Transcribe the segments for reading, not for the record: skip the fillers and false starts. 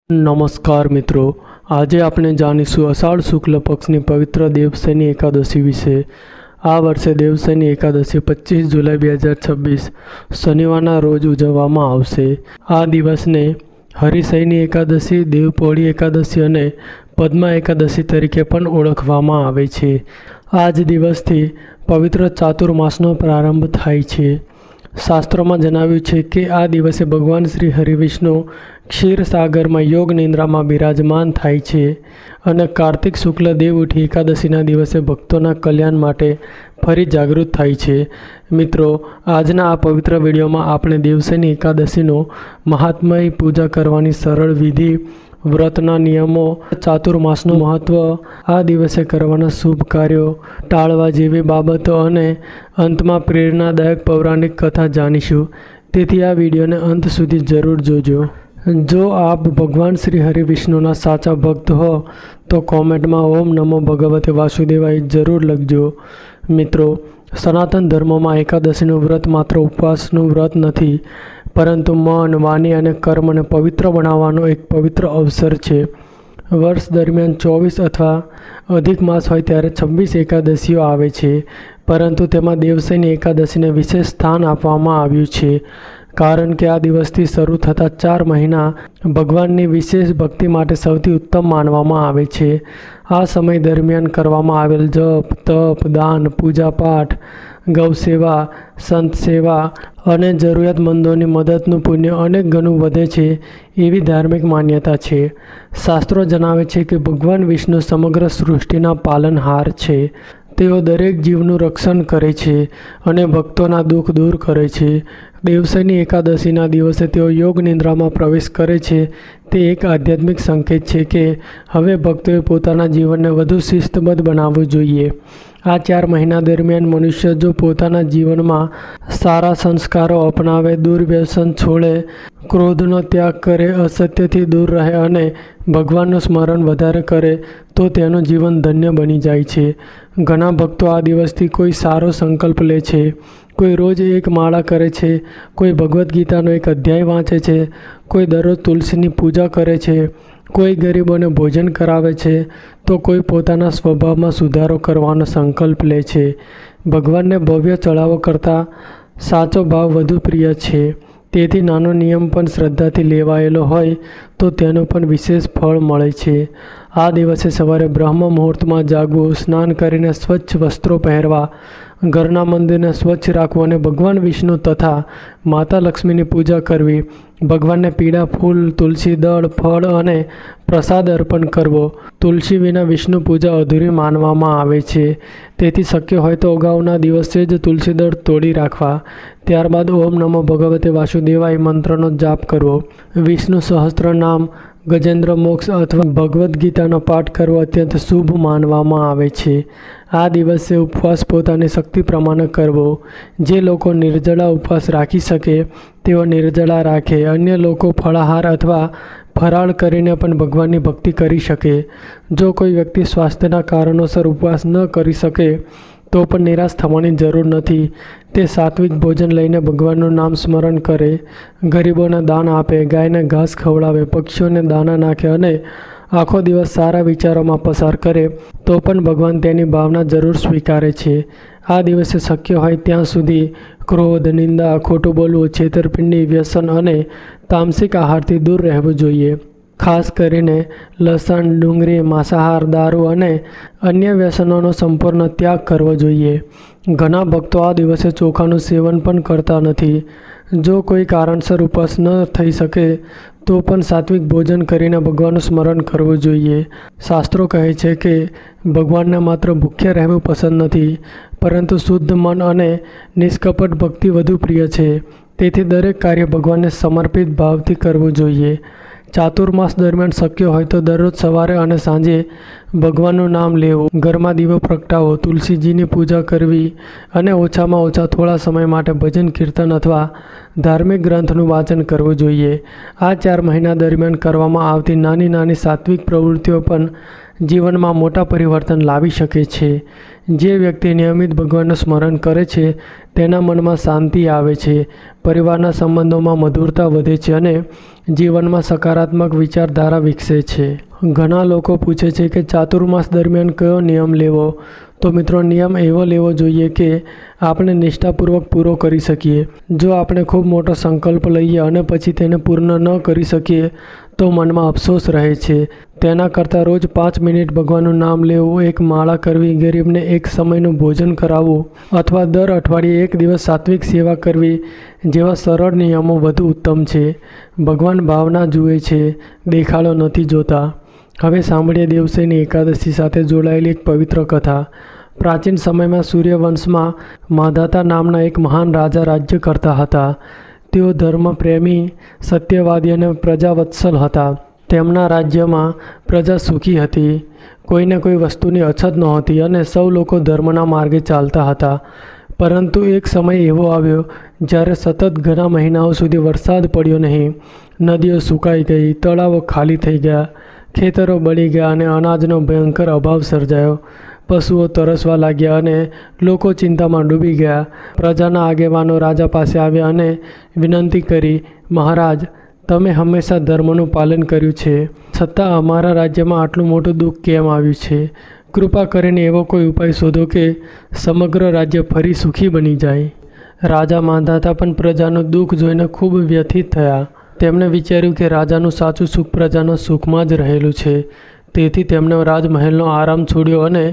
નમસ્કાર મિત્રો, આજે આપણે જાણીશું અષાઢ શુક્લ પક્ષની પવિત્ર દેવશયની એકાદશી વિશે। આ વર્ષે દેવશયની એકાદશી 25 જુલાઈ 2026 શનિવારના રોજ ઉજવવામાં આવશે। આ દિવસને હરિશયની એકાદશી, દેવપોળી એકાદશી અને પદ્મા એકાદશી તરીકે પણ ઓળખવામાં આવે છે। આ જ દિવસથી પવિત્ર ચાતુર્માસનો પ્રારંભ થાય છે। શાસ્ત્રોમાં જણાવ્યું છે કે આ દિવસે ભગવાન શ્રી હરિવિષ્ણુ ક્ષીરસાગરમાં યોગ નિંદ્રામાં બિરાજમાન થાય છે અને કાર્તિક શુક્લ દેવઉઠી એકાદશીના દિવસે ભક્તોના કલ્યાણ માટે ફરી જાગૃત થાય છે। મિત્રો, આજના આ પવિત્ર વિડીયોમાં આપણે દેવશયની એકાદશીનો મહાત્મય, પૂજા કરવાની સરળ વિધિ, વ્રતના નિયમો, ચાતુર્માસનું મહત્વ, આ દિવસે કરવાના શુભ કાર્યો, ટાળવા જેવી બાબતો અને અંતમાં પ્રેરણાદાયક પૌરાણિક કથા જાણીશું। તેથી આ વિડીયોને અંત સુધી જરૂર જોજો। જો આપ ભગવાન શ્રી હરિવિષ્ણુના સાચા ભક્ત હો તો કોમેન્ટમાં ઓમ નમો ભગવતે વાસુદેવાય જરૂર લખજો। મિત્રો, સનાતન ધર્મમાં એકાદશીનું વ્રત માત્ર ઉપવાસનું વ્રત નથી, પરંતુ મન, વાણી અને કર્મને પવિત્ર બનાવવાનો એક પવિત્ર અવસર છે। વર્ષ દરમિયાન 24 અથવા અધિક માસ હોય ત્યારે 26 એકાદશીઓ આવે છે, પરંતુ તેમાં દેવશયની એકાદશીને વિશેષ સ્થાન આપવામાં આવ્યું છે, કારણ કે આ દિવસથી શરૂ થતા 4 મહિના ભગવાનની વિશેષ ભક્તિ માટે સૌથી ઉત્તમ માનવામાં આવે છે। આ સમય દરમિયાન કરવામાં આવેલ જપ, તપ, દાન, પૂજાપાઠ, ગૌસેવા, સંત સેવા અને જરૂરિયાતમંદોની મદદનું પુણ્ય અનેક ગણું વધે છે એવી ધાર્મિક માન્યતા છે। શાસ્ત્રો જણાવે છે કે ભગવાન વિષ્ણુ સમગ્ર સૃષ્ટિના પાલનહાર છે। તેઓ દરેક જીવનું રક્ષણ કરે છે અને ભક્તોના દુઃખ દૂર કરે છે। દેવશયની એકાદશીના દિવસે તેઓ યોગ નિંદ્રામાં પ્રવેશ કરે છે। તે એક આધ્યાત્મિક સંકેત છે કે હવે ભક્તોએ પોતાના જીવનને વધુ શિસ્તબદ્ધ બનાવવું જોઈએ। આ 4 મહિના દરમિયાન મનુષ્ય જો પોતાના જીવનમાં સારા સંસ્કારો અપનાવે, દુર્વ્યસન છોડે, ક્રોધનો ત્યાગ કરે, અસત્યથી દૂર રહે અને ભગવાનનું સ્મરણ વધારે કરે તો તેનું જીવન ધન્ય બની જાય છે। ઘણા ભક્તો આ દિવસથી કોઈ સારો સંકલ્પ લે છે, કોઈ રોજ એક માળા કરે છે, કોઈ ભગવદ્ ગીતાનો એક અધ્યાય વાંચે છે, કોઈ દરરોજ તુલસીની પૂજા કરે છે, કોઈ ગરીબોને ભોજન કરાવે છે, તો કોઈ પોતાના સ્વભાવમાં સુધારો કરવાનો સંકલ્પ લે છે। ભગવાનને ભવ્ય ચડાવો કરતાં સાચો ભાવ વધુ પ્રિય છે, તેથી નાનો નિયમ પણ શ્રદ્ધાથી લેવાયેલો હોય તો તેનું પણ વિશેષ ફળ મળે છે। આ દિવસે સવારે બ્રહ્મ મુહૂર્તમાં જાગવું, સ્નાન કરીને સ્વચ્છ વસ્ત્રો પહેરવા, ઘરના મંદિરને સ્વચ્છ રાખવું અને ભગવાન વિષ્ણુ તથા માતા લક્ષ્મીની પૂજા કરવી, ભગવાનને પીળા ફૂલ, તુલસી દળ, ફળ અને પ્રસાદ અર્પણ કરવો। તુલસી વિના વિષ્ણુ પૂજા અધૂરી માનવામાં આવે છે, તેથી શક્ય હોય તો અગાઉના દિવસે જ તુલસી દળ તોડી રાખવા। ત્યારબાદ ઓમ નમો ભગવતે વાસુદેવાય મંત્રનો જાપ કરવો। વિષ્ણુ સહસ્ત્ર નામ, ગજેન્દ્ર મોક્ષ અથવા ભગવદ્ ગીતાનો પાઠ કરવો અત્યંત શુભ માનવામાં આવે છે। આ દિવસે ઉપવાસ પોતાની શક્તિ પ્રમાણે કરવો। જે લોકો નિર્જળા ઉપવાસ રાખી શકે તેઓ નિર્જળા રાખે। અન્ય લોકો ફળાહાર અથવા ફરાળ કરીને પણ ભગવાનની ભક્તિ કરી શકે। જો કોઈ વ્યક્તિ સ્વાસ્થ્યના કારણોસર ઉપવાસ ન કરી શકે તો પણ નિરાશ થવાની જરૂર નથી। તે સાત્વિક ભોજન લઈને ભગવાનનું નામ સ્મરણ કરે, ગરીબોને દાન આપે, ગાયને ઘાસ ખવડાવે, પક્ષીઓને દાણા નાખે અને આખો દિવસ સારા વિચારોમાં પસાર કરે તો પણ ભગવાન તેની ભાવના જરૂર સ્વીકારે છે। આ દિવસે શક્ય હોય ત્યાં સુધી ક્રોધ, નિંદા, ખોટું બોલવું, છેતરપિંડી, વ્યસન અને તામસિક આહારથી દૂર રહેવું જોઈએ। ખાસ કરીને લસણ, ડુંગળી, માંસાહાર, દારૂ અને અન્ય વ્યસનોનો સંપૂર્ણ ત્યાગ કરવો જોઈએ। ઘણા ભક્તો આ દિવસે ચોખાનું સેવન પણ કરતા નથી। જો કોઈ કારણસર ઉપવાસ ન થઈ શકે તો પણ સાત્વિક ભોજન કરીને ભગવાનનું સ્મરણ કરવું જોઈએ। શાસ્ત્રો કહે છે કે ભગવાનને માત્ર ભૂખ્યા રહેવું પસંદ નથી, પરંતુ શુદ્ધ મન અને નિષ્કપટ ભક્તિ વધુ પ્રિય છે। તેથી દરેક કાર્ય ભગવાનને સમર્પિત ભાવથી કરવું જોઈએ। ચાતુર્માસ દરમિયાન શક્ય હોય તો દરરોજ સવારે અને સાંજે ભગવાનનું નામ લેવું, ઘરમાં દીવો પ્રગટાવો, તુલસીજીની પૂજા કરવી અને ઓછામાં ઓછા થોડા સમય માટે ભજન, કીર્તન અથવા ધાર્મિક ગ્રંથનું વાંચન કરવું જોઈએ। આ 4 મહિના દરમિયાન કરવામાં આવતી નાની નાની સાત્વિક પ્રવૃત્તિઓ પણ જીવનમાં મોટા પરિવર્તન લાવી શકે છે. જે વ્યક્તિ નિયમિત ભગવાનનું સ્મરણ કરે છે તેના મનમાં શાંતિ આવે છે, પરિવારના સંબંધોમાં મધુરતા વધે છે અને જીવનમાં સકારાત્મક વિચારધારા વિકસે છે. ઘણા લોકો પૂછે છે કે ચાતુર્માસ દરમિયાન કયો નિયમ લેવો? તો મિત્રો, નિયમ એવો લેવો જોઈએ કે આપણે નિષ્ઠાપૂર્વક પૂરો કરી શકીએ. જો આપણે ખૂબ મોટો સંકલ્પ લઈએ અને પછી તેને પૂર્ણ ન કરી શકીએ તો મનમાં અફસોસ રહે છે. તેના કરતાં રોજ 5 મિનિટ ભગવાનનું નામ લેવું, એક માળા કરવી, ગરીબને એક સમયનું ભોજન કરાવવું અથવા દર અઠવાડિયે એક દિવસ સાત્વિક સેવા કરવી જેવા સરળ નિયમો વધુ ઉત્તમ છે. ભગવાન ભાવના જુએ છે, દેખાડો નથી જોતા. હવે સાંભળીએ દેવશયની એકાદશી સાથે જોડાયેલી એક પવિત્ર કથા. પ્રાચીન સમયમાં સૂર્યવંશમાં માધાતા નામના એક મહાન રાજા રાજ્ય કરતા હતા. તેઓ ધર્મપ્રેમી, સત્યવાદી અને પ્રજાવત્સલ હતા. તેમના રાજ્યમાં પ્રજા સુખી હતી, કોઈને કોઈ વસ્તુની અછત નહોતી અને સૌ લોકો ધર્મના માર્ગે ચાલતા હતા. પરંતુ એક સમય એવો આવ્યો જ્યારે સતત ઘણા મહિનાઓ સુધી વરસાદ પડ્યો નહીં. નદીઓ સુકાઈ ગઈ, તળાવો ખાલી થઈ ગયા, ખેતરો બળી ગયા અને અનાજનો ભયંકર અભાવ સર્જાયો. પશુઓ તરસવા લાગ્યા અને લોકો ચિંતામાં ડૂબી ગયા. પ્રજાના આગેવાનો રાજા પાસે આવ્યા અને વિનંતી કરી, મહારાજ, તમે હંમેશા ધર્મનું પાલન કર્યું છે, છતાં અમારા રાજ્યમાં આટલું મોટું દુઃખ કેમ આવ્યું છે? કૃપા કરીને એવો કોઈ ઉપાય શોધો કે સમગ્ર રાજ્ય ફરી સુખી બની જાય. રાજા માંધાતા પણ પ્રજાનું દુઃખ જોઈને ખૂબ વ્યથિત થયા. તેમણે વિચાર્યું કે રાજાનું સાચું સુખ પ્રજાના સુખમાં જ રહેલું છે. તેથી તેમણે રાજમહેલનો આરામ છોડ્યો અને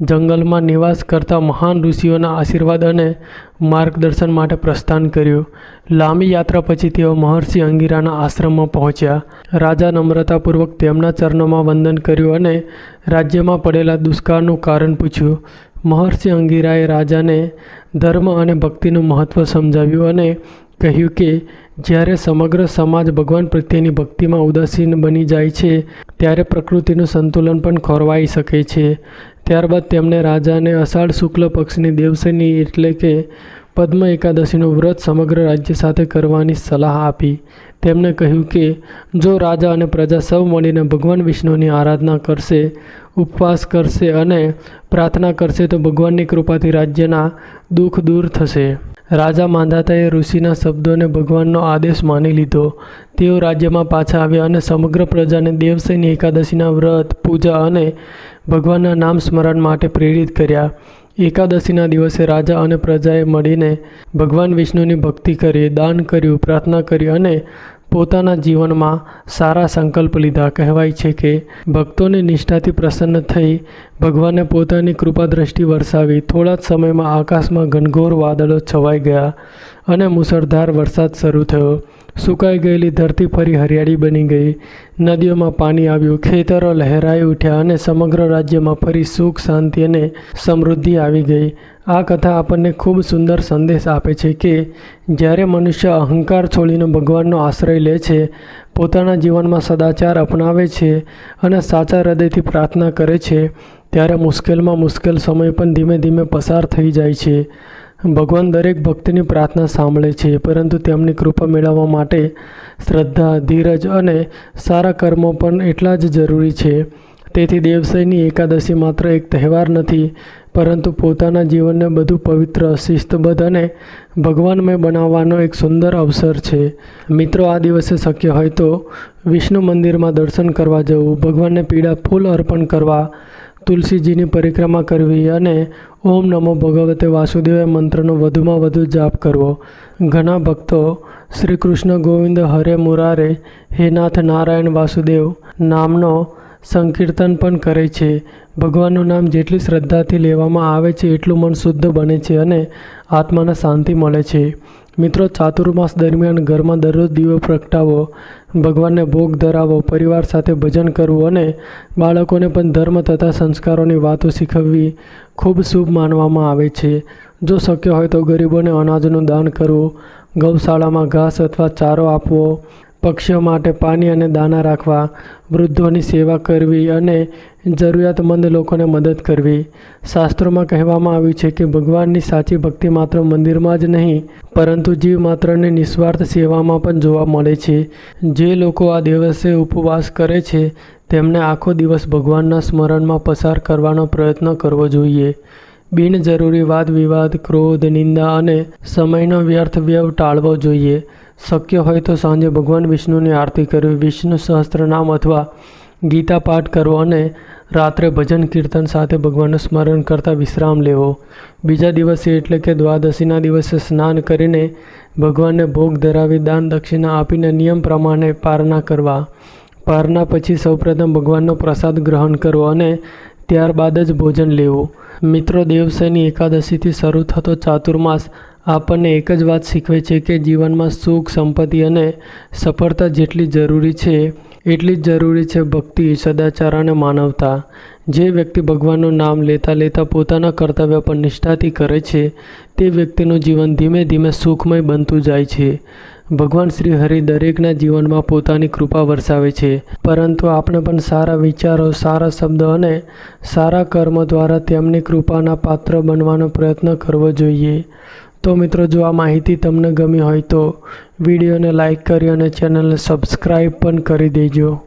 જંગલમાં નિવાસ કરતા મહાન ઋષિઓના આશીર્વાદ અને માર્ગદર્શન માટે પ્રસ્થાન કર્યું. લાંબી યાત્રા પછી તેઓ મહર્ષિ અંગિરાના આશ્રમમાં પહોંચ્યા. રાજા નમ્રતાપૂર્વક તેમના ચરણોમાં વંદન કર્યું અને રાજ્યમાં પડેલા દુષ્કાળનું કારણ પૂછ્યું. મહર્ષિ અંગિરાએ રાજાને ધર્મ અને ભક્તિનું મહત્ત્વ સમજાવ્યું અને કહ્યું કે જ્યારે સમગ્ર સમાજ ભગવાન પ્રત્યેની ભક્તિમાં ઉદાસીન બની જાય છે ત્યારે પ્રકૃતિનું સંતુલન પણ ખોરવાઈ શકે છે. ત્યારબાદ તેમણે રાજાને અષાઢ શુક્લ પક્ષની દેવશયની એટલે કે પદ્મ એકાદશીનું વ્રત સમગ્ર રાજ્ય સાથે કરવાની સલાહ આપી. તેમણે કહ્યું કે જો રાજા અને પ્રજા સૌ મળીને ભગવાન વિષ્ણુની આરાધના કરશે, ઉપવાસ કરશે અને પ્રાર્થના કરશે તો ભગવાનની કૃપાથી રાજ્યના દુઃખ દૂર થશે. રાજા માંધાતાએ ઋષિના શબ્દોને ભગવાનનો આદેશ માની લીધો. તેઓ રાજ્યમાં પાછા આવ્યા અને સમગ્ર પ્રજાને દેવશયની એકાદશીના વ્રત, પૂજા અને ભગવાનના નામ સ્મરણ માટે પ્રેરિત કર્યા. એકાદશીના દિવસે રાજા અને પ્રજાએ મળીને ભગવાન વિષ્ણુની ભક્તિ કરી, દાન કર્યું, પ્રાર્થના કરી અને પોતાના જીવનમાં સારા સંકલ્પ લીધા. કહેવાય છે કે ભક્તોની નિષ્ઠાથી પ્રસન્ન થઈ ભગવાને પોતાની કૃપા દ્રષ્ટિ વરસાવી. થોડા જ સમયમાં આકાશમાં ઘનઘોર વાદળો છવાઈ ગયા અને મુશળધાર વરસાદ શરૂ થયો. સુકાઈ ગયેલી ધરતી ફરી હરિયાળી બની ગઈ. નદીઓમાં પાણી આવ્યું, ખેતરો લહેરાઈ ઉઠ્યા અને સમગ્ર રાજ્યમાં ફરી સુખ, શાંતિ અને સમૃદ્ધિ આવી ગઈ. આ કથા આપણને ખૂબ સુંદર સંદેશ આપે છે કે જ્યારે મનુષ્ય અહંકાર છોડીને ભગવાનનો આશ્રય લે છે, પોતાના જીવનમાં સદાચાર અપનાવે છે અને સાચા હૃદયથી પ્રાર્થના કરે છે, ત્યારે મુશ્કેલમાં મુશ્કેલ સમય પણ ધીમે ધીમે પસાર થઈ જાય છે. ભગવાન દરેક ભક્તની પ્રાર્થના સાંભળે છે, પરંતુ તેમની કૃપા મેળવવા માટે શ્રદ્ધા, ધીરજ અને સારા કર્મો પણ એટલા જ જરૂરી છે. તેથી દેવશયની એકાદશી માત્ર એક તહેવાર નથી, પરંતુ પોતાના જીવનને બધું પવિત્ર, શિસ્તબદ્ધ અને ભગવાનમય બનાવવાનો એક સુંદર અવસર છે. મિત્રો, આ દિવસે શક્ય હોય તો વિષ્ણુ મંદિરમાં દર્શન કરવા જવું, ભગવાનને પીળા ફૂલ અર્પણ કરવા, તુલસીજીની પરિક્રમા કરવી અને ઓમ નમો ભગવતે વાસુદેવ મંત્રનો વધુમાં વધુ જાપ કરવો. ઘણા ભક્તો શ્રી કૃષ્ણ ગોવિંદ હરે મુરારે, હે નાથ નારાયણ વાસુદેવ નામનો સંકીર્તન પણ કરે છે. ભગવાનનું નામ જેટલી શ્રદ્ધાથી લેવામાં આવે છે એટલું મન શુદ્ધ બને છે અને આત્માને શાંતિ મળે છે. મિત્રો, ચાતુર્માસ દરમિયાન ઘરમાં દરરોજ દીવો પ્રગટાવો, ભગવાનને ભોગ ધરાવો, પરિવાર સાથે ભજન કરવું અને બાળકોને પણ ધર્મ તથા સંસ્કારોની વાતો શીખવવી ખૂબ શુભ માનવામાં આવે છે. જો શક્ય હોય તો ગરીબોને અનાજનું દાન કરવું, ગૌશાળામાં ઘાસ અથવા ચારો આપવો, પક્ષીઓ માટે પાણી અને દાણા રાખવા, વૃદ્ધોની સેવા કરવી અને જરૂરિયાતમંદ લોકોને મદદ કરવી. શાસ્ત્રોમાં કહેવામાં આવ્યું છે કે ભગવાનની સાચી ભક્તિ માત્ર મંદિરમાં જ નહીં પરંતુ જીવ માત્રની નિસ્વાર્થ સેવામાં પણ જોવા મળે છે. જે લોકો આ દિવસે ઉપવાસ કરે છે તેમને આખો દિવસ ભગવાનના સ્મરણમાં પસાર કરવાનો પ્રયત્ન કરવો જોઈએ. બિનજરૂરી વાદ વિવાદ, ક્રોધ, નિંદા અને સમયનો વ્યર્થ વ્યય ટાળવો જોઈએ. શક્ય હોય તો સાંજે ભગવાન વિષ્ણુની આરતી કરવી, વિષ્ણુ સહસ્ત્રનામ અથવા ગીતા પાઠ કરવો અને રાત્રે ભજન કીર્તન સાથે ભગવાનનું સ્મરણ કરતા વિશ્રામ લેવો. બીજા દિવસે એટલે કે દ્વાદશીના દિવસે સ્નાન કરીને ભગવાનને ભોગ ધરાવી દાન દક્ષિણા આપીને નિયમ પ્રમાણે પારણા કરવા. પારણા પછી સૌપ્રથમ ભગવાનનો પ્રસાદ ગ્રહણ કરવો અને ત્યારબાદ જ ભોજન લેવું. મિત્રો, દેવશયની એકાદશીથી શરૂ થતો ચાતુર્માસ આપણને એક જ વાત શીખવે છે કે જીવનમાં સુખ, સંપત્તિ અને સફળતા જેટલી જરૂરી છે એટલી જ જરૂરી છે ભક્તિ, સદાચાર અને માનવતા. જે વ્યક્તિ ભગવાનનું નામ લેતા લેતા પોતાના કર્તવ્ય પર નિષ્ઠાથી કરે છે તે વ્યક્તિનું જીવન ધીમે ધીમે સુખમય બનતું જાય છે. ભગવાન શ્રી હરિ દરેકના જીવનમાં પોતાની કૃપા વરસાવે છે, પરંતુ આપણે પણ સારા વિચારો, સારા શબ્દો અને સારા કર્મ દ્વારા તેમની કૃપાના પાત્ર બનવાનો પ્રયત્ન કરવો જોઈએ. તો મિત્રો, જો આ માહિતી તમને ગમી હોય તો વિડીયોને લાઈક કરી અને ચેનલને સબસ્ક્રાઈબ પણ કરી દેજો.